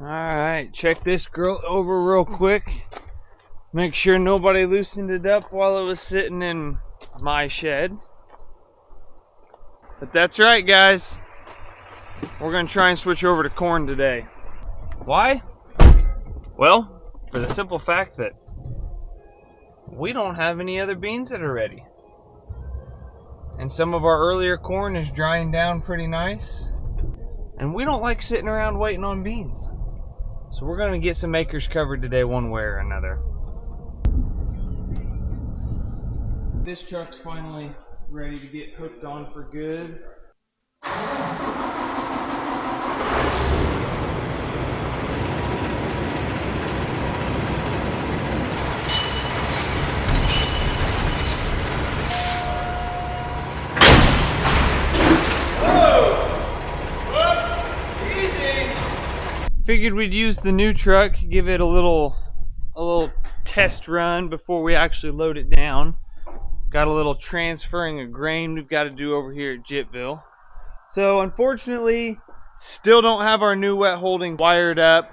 Alright, check this girl over real quick. Make sure nobody loosened it up while it was sitting in my shed. But that's right, guys. We're going to try and switch over to corn today. Why? Well, for the simple fact that we don't have any other beans that are ready. And some of our earlier corn is drying down pretty nice. And we don't like sitting around waiting on beans. So we're going to get some acres covered today one way or another. This truck's finally ready to get hooked on for good. Figured we'd use the new truck, give it a little test run before we actually load it down. Got a little transferring of grain we've got to do over here at Jitville. So unfortunately, still don't have our new wet holding wired up,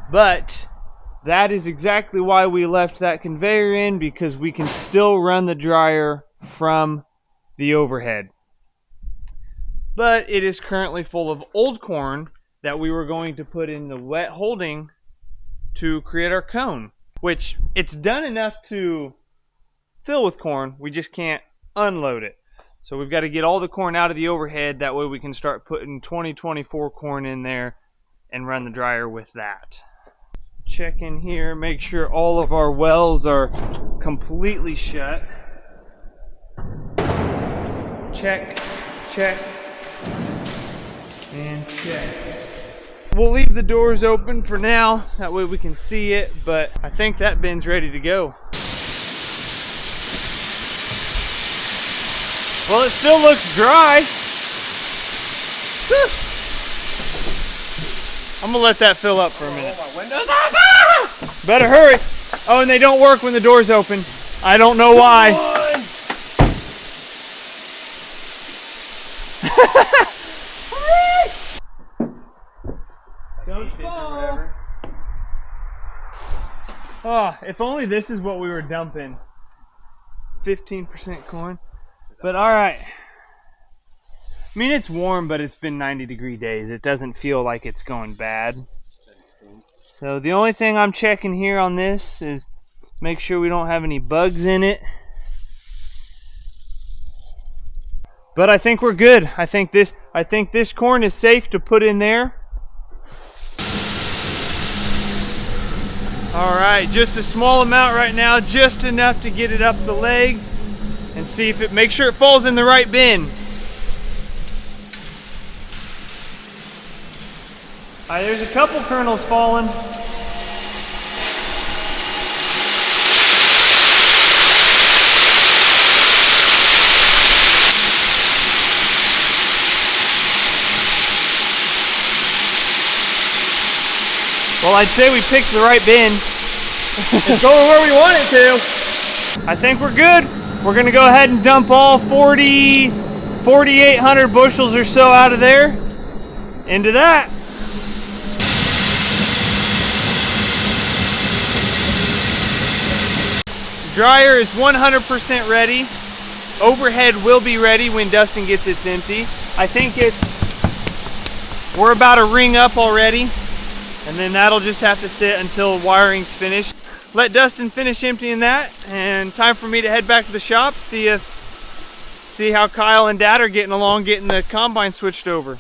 but that is exactly why we left that conveyor in, because we can still run the dryer from the overhead. But it is currently full of old corn that we were going to put in the wet holding to create our cone, which it's done enough to fill with corn, we just can't unload it. So we've got to get all the corn out of the overhead, that way we can start putting 2024 corn in there and run the dryer with that. Check in here, make sure all of our wells are completely shut. Check, check, and check. We'll leave the doors open for now, that way we can see it, but I think that bin's ready to go. Well, it still looks dry. Whew. I'm gonna let that fill up for a minute. Oh, my windows open! Better hurry. Oh, and they don't work when the door's open. I don't know why. Don't fall. Oh, if only this is what we were dumping. 15% corn. But alright. I mean, it's warm, but it's been 90-degree days. It doesn't feel like it's going bad. So the only thing I'm checking here on this is make sure we don't have any bugs in it. But I think we're good. I think this corn is safe to put in there. Alright, just a small amount right now, just enough to get it up the leg and see if make sure it falls in the right bin. Alright, there's a couple kernels falling. Well, I'd say we picked the right bin. It's going where we want it to. I think we're good. We're going to go ahead and dump all 4,800 bushels or so out of there into that. Dryer is 100% ready. Overhead will be ready when Dustin gets it empty. I think we're about a ring up already. And then that'll just have to sit until wiring's finished. Let Dustin finish emptying that, and time for me to head back to the shop, see how Kyle and Dad are getting along getting the combine switched over.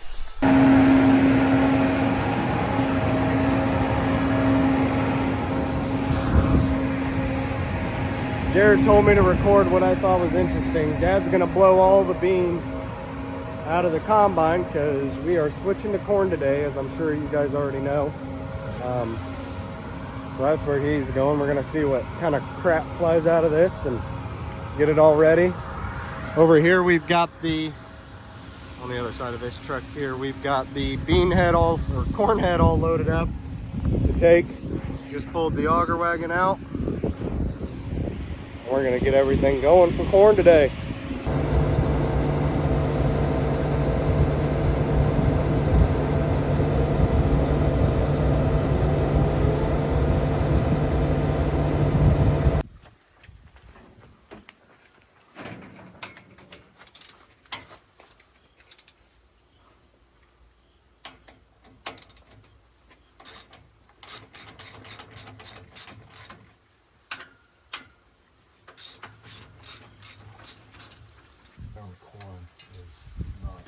Jared told me to record what I thought was interesting. Dad's gonna blow all the beans out of the combine because we are switching to corn today, as I'm sure you guys already know. So that's where he's going. We're gonna see what kind of crap flies out of this and get it all ready. Over here we've got on the other side of this truck here, we've got the corn head all loaded up to take. Just pulled the auger wagon out. We're gonna get everything going for corn today. on corn is not.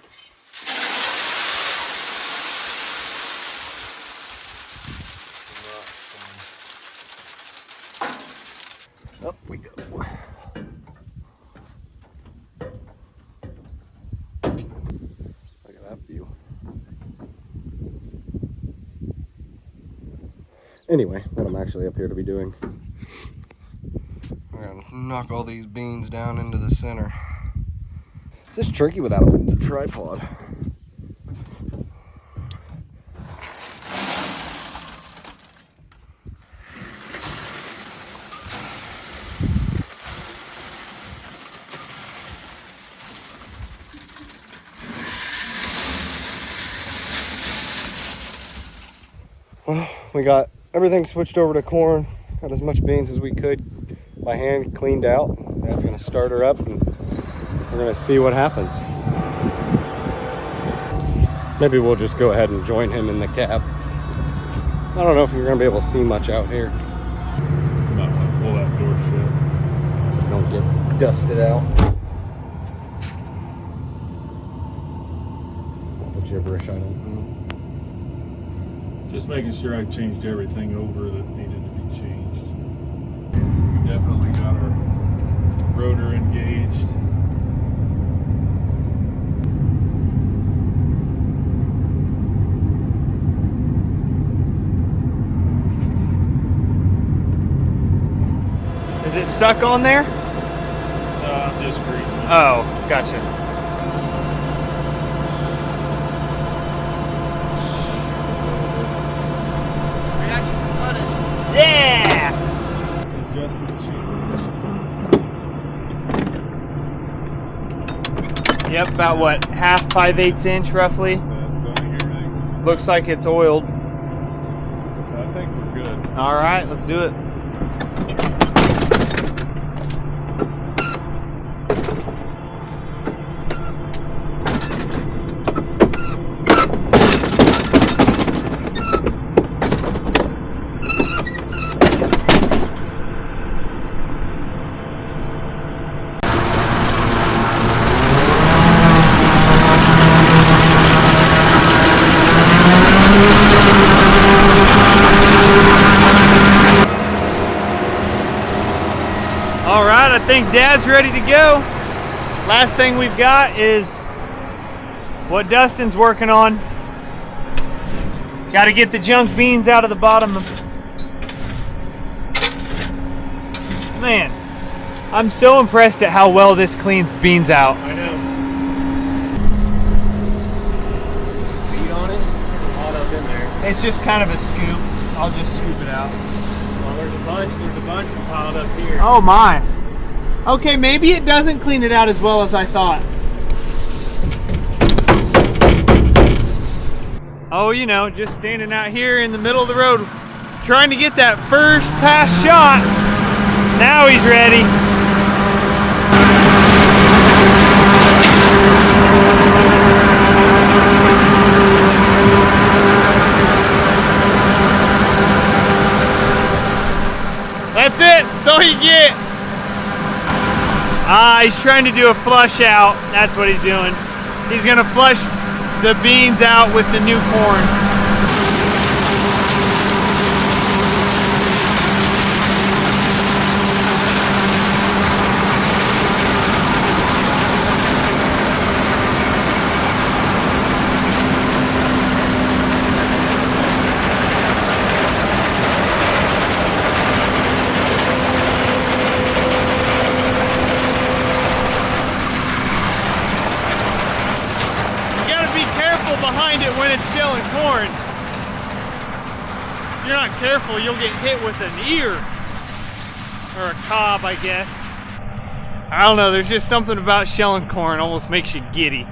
Up we go. Look at that view. Anyway, what I'm actually up here to be doing, we're gonna knock all these beans down into the center. It's just tricky without a tripod. Well, we got everything switched over to corn. Got as much beans as we could by hand cleaned out. Dad's gonna start her up and we're gonna see what happens. Maybe we'll just go ahead and join him in the cab. I don't know if you're gonna be able to see much out here. Not gonna pull that door shut. So we don't get dusted out. All the gibberish I don't know. Just making sure I changed everything over that needed to be changed. We definitely got our rotor engaged. Is it stuck on there? I'm just greasing. Oh, gotcha. Yeah! Yep, about what, half 5/8 inch roughly? Looks like it's oiled. I think we're good. All right, let's do it. All right, I think Dad's ready to go. Last thing we've got is what Dustin's working on. Got to get the junk beans out of the bottom. Man, I'm so impressed at how well this cleans beans out. I know. Feet on it, a lot up in there. It's just kind of a scoop. I'll just scoop it out. Well, there's a bunch piled up here. Oh my. Okay, maybe it doesn't clean it out as well as I thought. Oh, you know, just standing out here in the middle of the road, trying to get that first pass shot. Now he's ready. That's it. That's all you get. He's trying to do a flush out. That's what he's doing. He's gonna flush the beans out with the new corn. Behind it when it's shelling corn. If you're not careful, you'll get hit with an ear or a cob, I guess. I don't know, there's just something about shelling corn almost makes you giddy.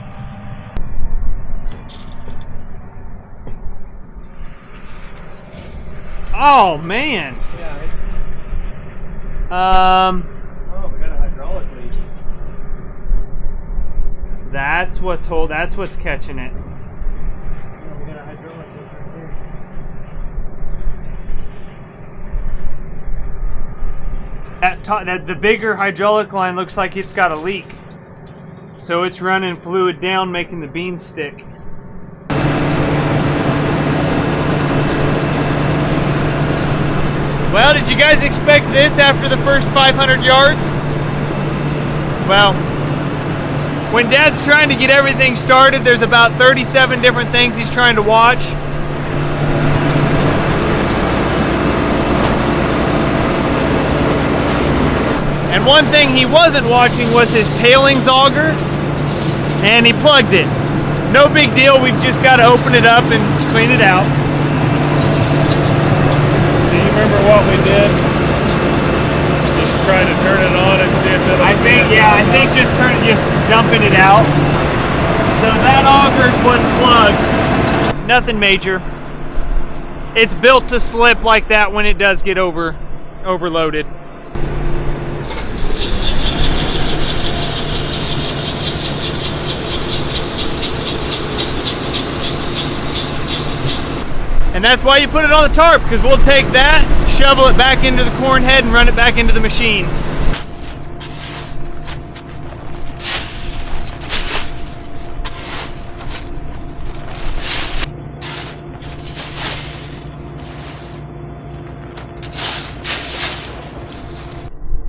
Oh man. Yeah, it's. Oh, we got a hydraulic leak. That's what's catching it. We got a hydraulic leak right here. The bigger hydraulic line looks like it's got a leak. So it's running fluid down, making the beans stick. Well, did you guys expect this after the first 500 yards? Well, when Dad's trying to get everything started, there's about 37 different things he's trying to watch. And one thing he wasn't watching was his tailings auger, and he plugged it. No big deal, we've just got to open it up and clean it out. Do you remember what we did? Just try to turn it on and see if it'll... I think just dumping it out. So that auger's what's plugged. Nothing major. It's built to slip like that when it does get overloaded. And that's why you put it on the tarp, because we'll take that, shovel it back into the corn head, and run it back into the machine.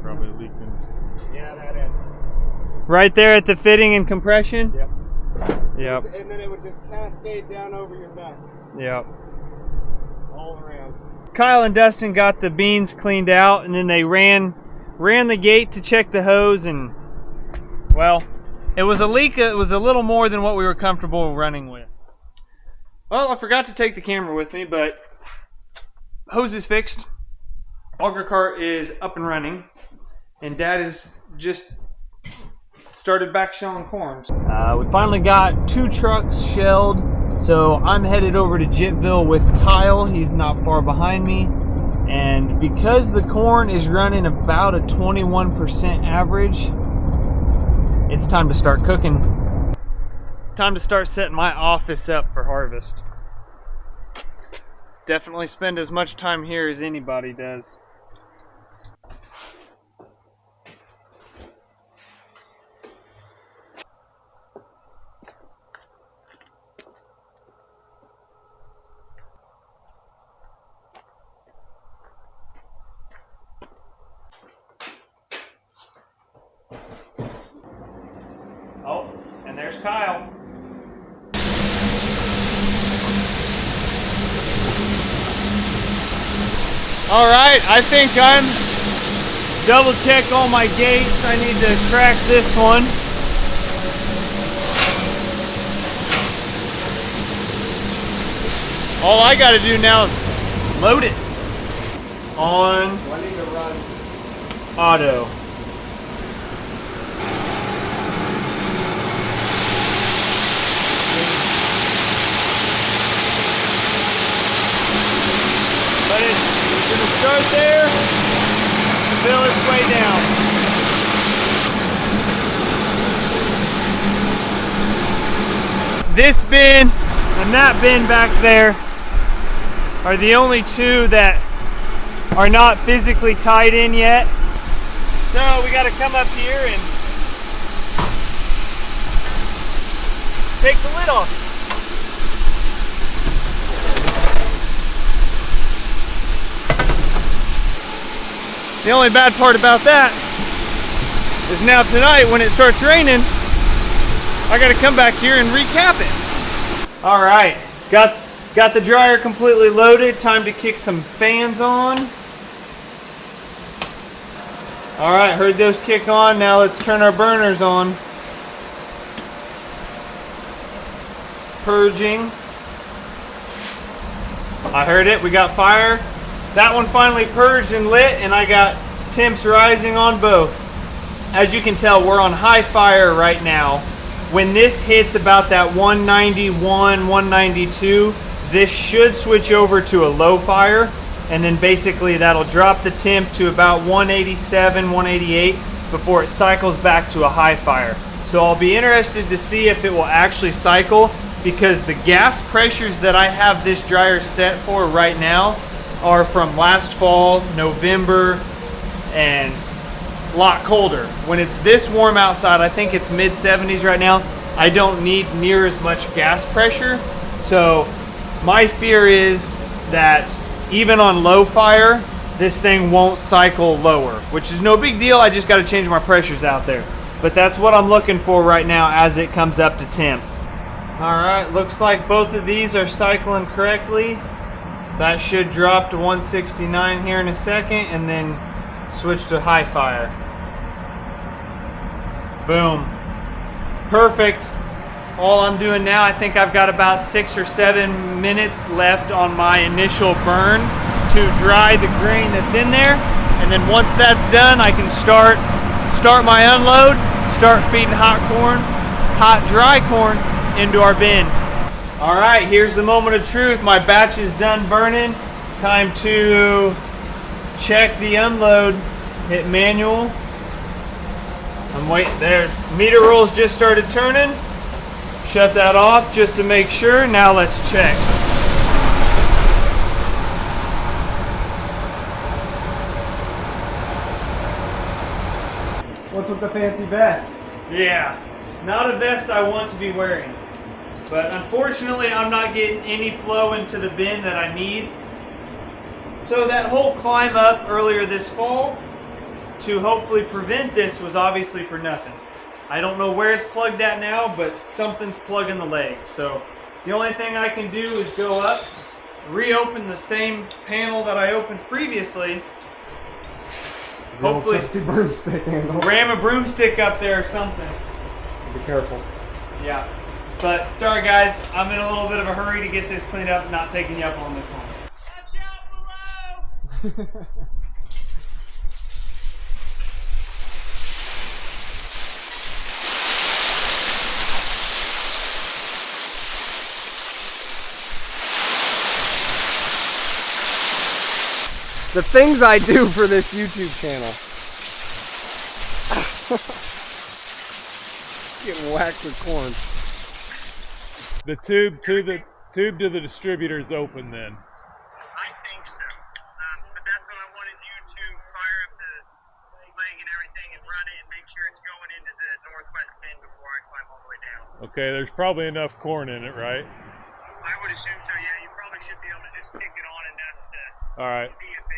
Probably leaking. Yeah, that is. Right there at the fitting and compression? Yep. Yep. And then it would just cascade down over your neck, Yep. all around. Kyle and Dustin got the beans cleaned out, and then they ran the gate to check the hose, and well, it was a leak. It was a little more than what we were comfortable running with. Well, I forgot to take the camera with me, but hose is fixed. Auger cart is up and running, and Dad is just started back shelling corn. We finally got 2 trucks shelled. So I'm headed over to Jitville with Kyle. He's not far behind me. And because the corn is running about a 21% average, it's time to start cooking. Time to start setting my office up for harvest. Definitely spend as much time here as anybody does. Oh, and there's Kyle. All right, I think I'm double check all my gates. I need to crack this one. All I got to do now is load it on I need to run. auto. But it's going to start there and fill its way down. This bin and that bin back there are the only 2 that are not physically tied in yet. So we got to come up here and take the lid off. The only bad part about that is now tonight when it starts raining, I got to come back here and recap it. All right, got the dryer completely loaded. Time to kick some fans on. All right, heard those kick on. Now let's turn our burners on. Purging. I heard it, we got fire. That one finally purged and lit, and I got temps rising on both. As you can tell, we're on high fire right now. When this hits about that 191, 192, this should switch over to a low fire, and then basically that'll drop the temp to about 187, 188 before it cycles back to a high fire. So I'll be interested to see if it will actually cycle, because the gas pressures that I have this dryer set for right now are from last fall, November, and a lot colder. When it's this warm outside, I think it's mid 70s right now, I don't need near as much gas pressure. So my fear is that even on low fire, this thing won't cycle lower, which is no big deal. I just got to change my pressures out there. But that's what I'm looking for right now as it comes up to temp. All right, looks like both of these are cycling correctly. That should drop to 169 here in a second and then switch to high fire. Boom. Perfect. All I'm doing now, I think I've got about 6 or 7 minutes left on my initial burn to dry the grain that's in there. And then once that's done, I can start my unload, start feeding hot dry corn into our bin. All right, here's the moment of truth. My batch is done burning. Time to check the unload. Hit manual. I'm waiting. There's meter rolls just started turning. Shut that off just to make sure. Now let's check. What's with the fancy vest? Yeah, not a vest I want to be wearing. But unfortunately, I'm not getting any flow into the bin that I need. So that whole climb up earlier this fall to hopefully prevent this was obviously for nothing. I don't know where it's plugged at now, but something's plugging the leg. So the only thing I can do is go up, reopen the same panel that I opened previously. Hopefully, trusty broomstick handle. Ram a broomstick up there or something. Be careful. Yeah. But sorry guys, I'm in a little bit of a hurry to get this cleaned up, not taking you up on this one. Watch out below! The things I do for this YouTube channel. Getting whacked with corn. The tube to the distributor is open then. I think so. But that's what I wanted you to fire up the leg and everything and run it and make sure it's going into the northwest bin before I climb all the way down. Okay, there's probably enough corn in it, right? I would assume so, yeah. You probably should be able to just kick it on enough to All right. be a big...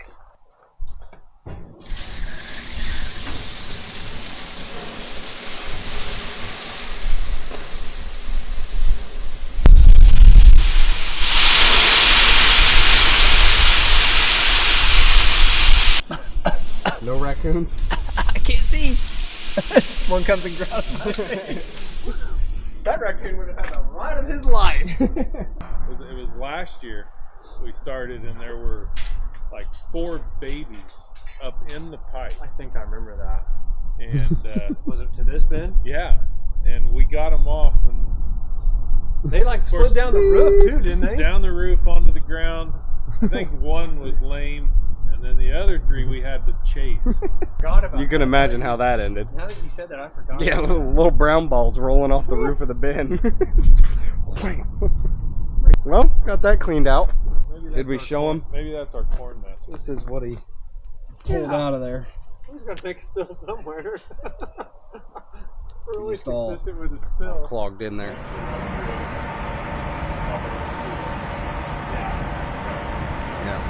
No raccoons? I can't see. One comes and grabs my face. That raccoon would have had the ride of his life. It was last year we started and there were like 4 babies up in the pipe. I think I remember that. And Was it to this bin? yeah, and we got them off and They like slid down the roof too, didn't they? down the roof onto the ground. I think one was lame, and then the other 3 we had to chase. Forgot about you can imagine how that ended. Now that you said that, I forgot. Yeah, little brown balls rolling off the roof of the bin. Well, got that cleaned out. Maybe Did we that's our show corn- him? Maybe that's our corn mess. This is what he pulled out of there. Who's gonna make a spill somewhere? We're always Just all consistent with the spill. clogged in there. Yeah.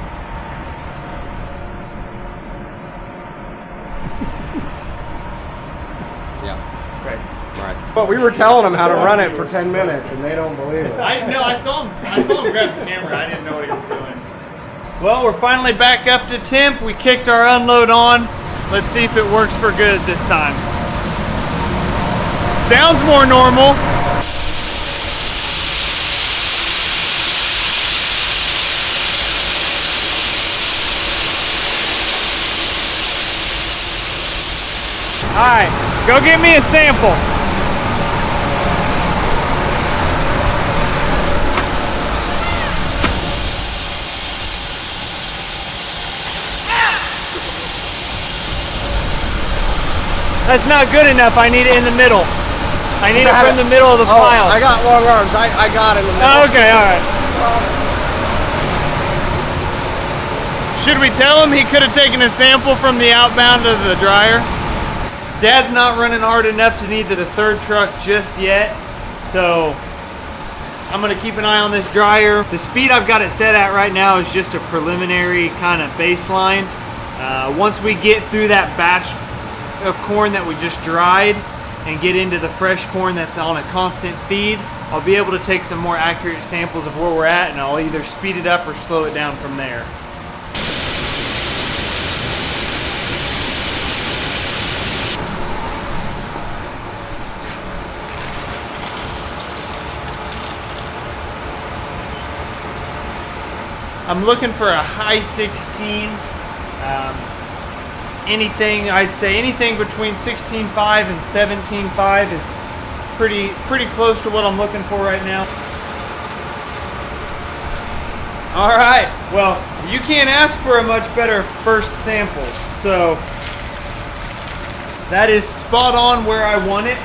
Yeah. Right. Right. But we were telling them how to run it for 10 minutes and they don't believe it. I saw him grab the camera. I didn't know what he was doing. Well, we're finally back up to temp. We kicked our unload on. Let's see if it works for good this time. Sounds more normal. All right, go get me a sample. That's not good enough. I need it in the middle. I need it from the middle of the pile. I got long arms. I got it in the middle. Oh, okay, all right. Should we tell him he could have taken a sample from the outbound of the dryer? Dad's not running hard enough to need the third truck just yet, so I'm gonna keep an eye on this dryer. The speed I've got it set at right now is just a preliminary kind of baseline. Once we get through that batch of corn that we just dried and get into the fresh corn that's on a constant feed, I'll be able to take some more accurate samples of where we're at, and I'll either speed it up or slow it down from there. I'm looking for a high 16. Anything, I'd say anything between 16.5 and 17.5 is pretty close to what I'm looking for right now. All right, well, you can't ask for a much better first sample. So that is spot on where I want it.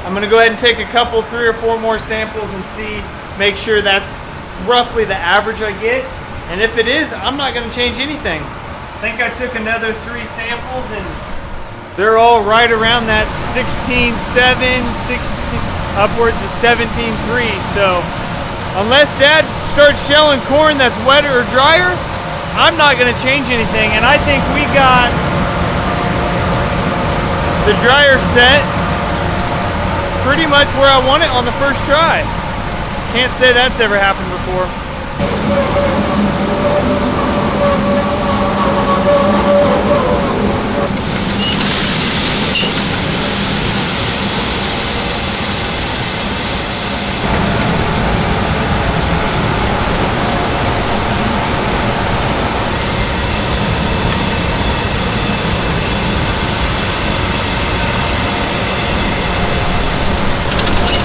I'm gonna go ahead and take a couple, 3 or 4 more samples and see, make sure that's roughly the average I get. And if it is, I'm not gonna change anything. I think I took another 3 samples and they're all right around that 16.7, 16, upwards of 17.3. So unless Dad starts shelling corn that's wetter or drier, I'm not gonna change anything. And I think we got the dryer set pretty much where I want it on the first try. Can't say that's ever happened before.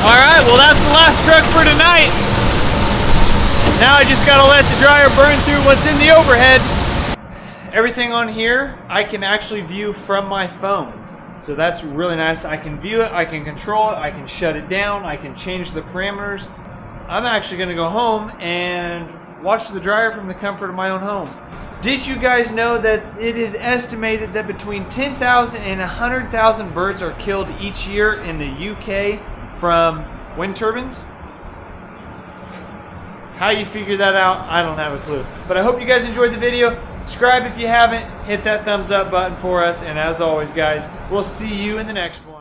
Alright, well that's the last truck for tonight. Now I just gotta let the dryer burn through what's in the overhead. Everything on here I can actually view from my phone. So that's really nice. I can view it, I can control it, I can shut it down, I can change the parameters. I'm actually gonna go home and watch the dryer from the comfort of my own home. Did you guys know that it is estimated that between 10,000 and 100,000 birds are killed each year in the UK from wind turbines? How you figure that out, I don't have a clue. But I hope you guys enjoyed the video. Subscribe if you haven't. Hit that thumbs up button for us. And as always, guys, we'll see you in the next one.